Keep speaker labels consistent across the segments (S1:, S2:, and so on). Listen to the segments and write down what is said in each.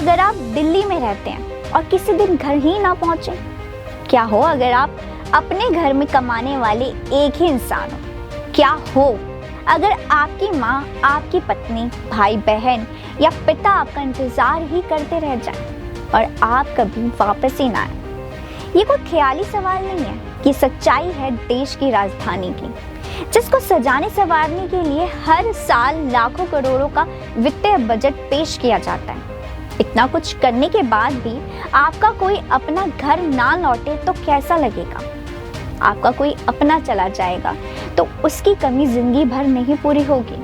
S1: अगर आप दिल्ली में रहते हैं और किसी दिन घर ही ना पहुंचे? क्या हो अगर आप अपने घर में कमाने वाले एक ही इंसान हो? क्या हो अगर आपकी माँ, आपकी पत्नी, भाई बहन या पिता आपका इंतजार ही करते रह जाएं और आप कभी वापस ही ना आए? ये कोई ख्याली सवाल नहीं है, ये सच्चाई है देश की राजधानी की, जिसको सजाने संवारने के लिए हर साल लाखों करोड़ों का वित्तीय बजट पेश किया जाता है। इतना कुछ करने के बाद भी आपका कोई अपना घर ना लौटे तो कैसा लगेगा? आपका कोई अपना चला जाएगा तो उसकी कमी जिंदगी भर नहीं पूरी होगी।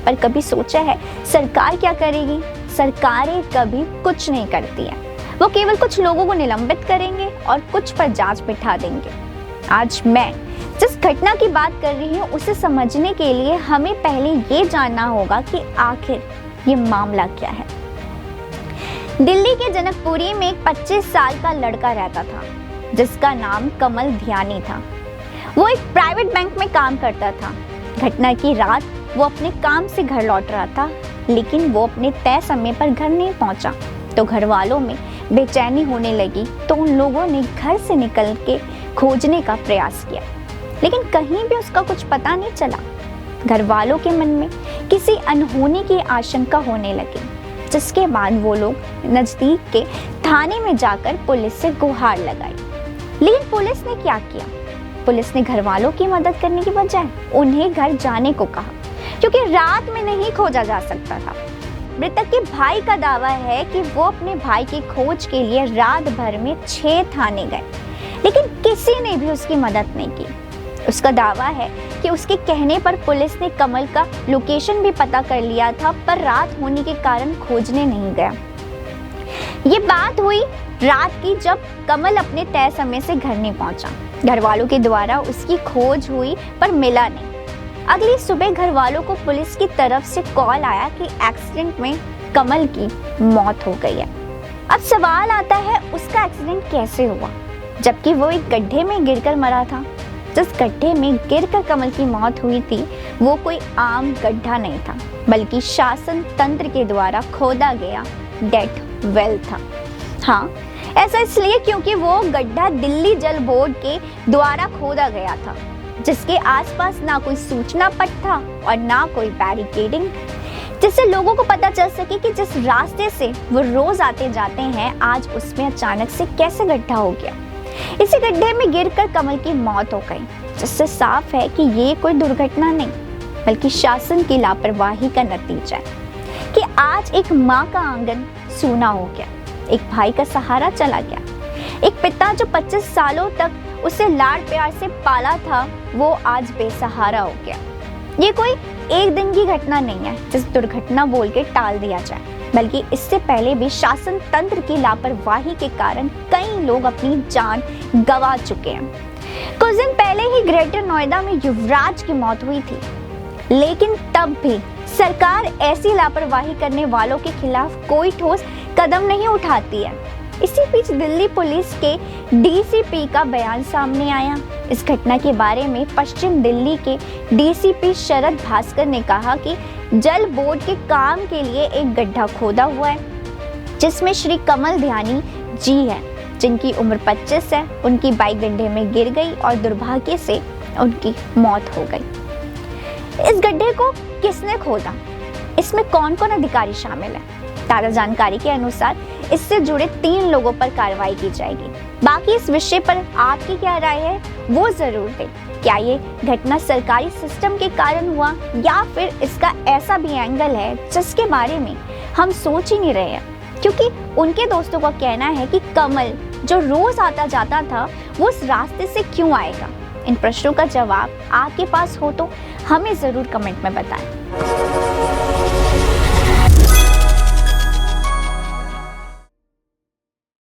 S1: पर कभी सोचा है सरकार क्या करेगी? सरकारें कभी कुछ नहीं करती है, वो केवल कुछ लोगों को निलंबित करेंगे और कुछ पर जांच बिठा देंगे। आज मैं जिस घटना की बात कर रही हूँ उसे समझने के लिए हमें पहले ये जानना होगा कि आखिर ये मामला क्या है। दिल्ली के जनकपुरी में एक 25 साल का लड़का रहता था जिसका नाम कमल ध्यानी था। वो एक प्राइवेट बैंक में काम करता था। घटना की रात वो अपने काम से घर लौट रहा था, लेकिन वो अपने तय समय पर घर नहीं पहुंचा तो घर वालों में बेचैनी होने लगी। तो उन लोगों ने घर से निकल के खोजने का प्रयास किया, लेकिन कहीं भी उसका कुछ पता नहीं चला। घर वालों के मन में किसी अनहोनी की आशंका होने लगी, जिसके बाद वो लोग नजदीक के थाने में जाकर पुलिस से गुहार लगाई। लेकिन पुलिस ने क्या किया? पुलिस ने घर वालों की मदद करने की बजाय उन्हें घर जाने को कहा, क्योंकि रात में नहीं खोजा जा सकता था। मृतक के भाई का दावा है कि वो अपने भाई की खोज के लिए रात भर में 6 थाने गए, लेकिन किसी ने भी उसकी मदद नहीं की। उसका दावा है कि उसके कहने पर पुलिस ने कमल का लोकेशन भी पता कर लिया था, पर रात होने के कारण खोजने नहीं गया। ये बात हुई रात की, जब कमल अपने तय समय से घर नहीं पहुंचा। घर वालों के द्वारा उसकी खोज हुई पर मिला नहीं। अगली सुबह घर वालों को पुलिस की तरफ से कॉल आया कि एक्सीडेंट में कमल की मौत हो गई है। अब सवाल आता है उसका एक्सीडेंट कैसे हुआ, जबकि वो एक गड्ढे में गिरकर मरा था। जिस गड्ढे में गिरकर कमल की मौत हुई थी वो कोई आम गड्ढा नहीं था, बल्कि शासन तंत्र के द्वारा खोदा गया डेथ वेल था। हाँ, ऐसा इसलिए क्योंकि वो गड्ढा दिल्ली जल बोर्ड के द्वारा खोदा गया था, जिसके आसपास ना कोई सूचना पट था और ना कोई बैरिकेडिंग, जिससे लोगों को पता चल सके कि जिस रास्ते से वो रोज आते जाते हैं आज उसमें अचानक से कैसे गड्ढा हो गया। इसी गड्ढे में गिरकर कमल की मौत हो गई, जिससे साफ है कि ये कोई दुर्घटना नहीं बल्कि शासन की लापरवाही का नतीजा है कि आज एक माँ का आंगन सूना हो गया, एक भाई का सहारा चला गया, एक पिता जो 25 सालों तक उसे लाड़ प्यार से पाला था वो आज बेसहारा हो गया। ये कोई एक दिन की घटना नहीं है जिस दुर्घटना बोल के टाल दिया जाए, बल्कि इससे पहले भी शासन तंत्र की लापरवाही के कारण कई लोग अपनी जान गंवा चुके हैं। कुछ दिन पहले ही ग्रेटर नोएडा में युवराज की मौत हुई थी, लेकिन तब भी सरकार ऐसी लापरवाही करने वालों के खिलाफ कोई ठोस कदम नहीं उठाती है। इसी बीच दिल्ली पुलिस के डीसीपी का बयान सामने आया। इस घटना के बारे में पश्चिम दिल्ली के डीसीपी शरद भास्कर ने कहा कि जल बोर्ड के काम के लिए एक गड्ढा खोदा हुआ है, जिसमें श्री कमल ध्यानी जी है, जिनकी उम्र 25 है। उनकी बाइक गड्ढे में गिर गई और दुर्भाग्य से उनकी मौत हो गई। इस गड्ढे को किसने खोदा? इसमें कौन कौन अधिकारी शामिल है? ताज़ा जानकारी के अनुसार इससे जुड़े 3 लोगों पर कार्रवाई की जाएगी। बाकी इस विषय पर आपकी क्या राय है वो जरूर दें। क्या ये घटना सरकारी सिस्टम के कारण हुआ या फिर इसका ऐसा भी एंगल है जिसके बारे में हम सोच ही नहीं रहे हैं? क्योंकि उनके दोस्तों का कहना है कि कमल जो रोज आता जाता था वो उस रास्ते से क्यों आएगा। इन प्रश्नों का जवाब आपके पास हो तो हमें जरूर कमेंट में बताएं।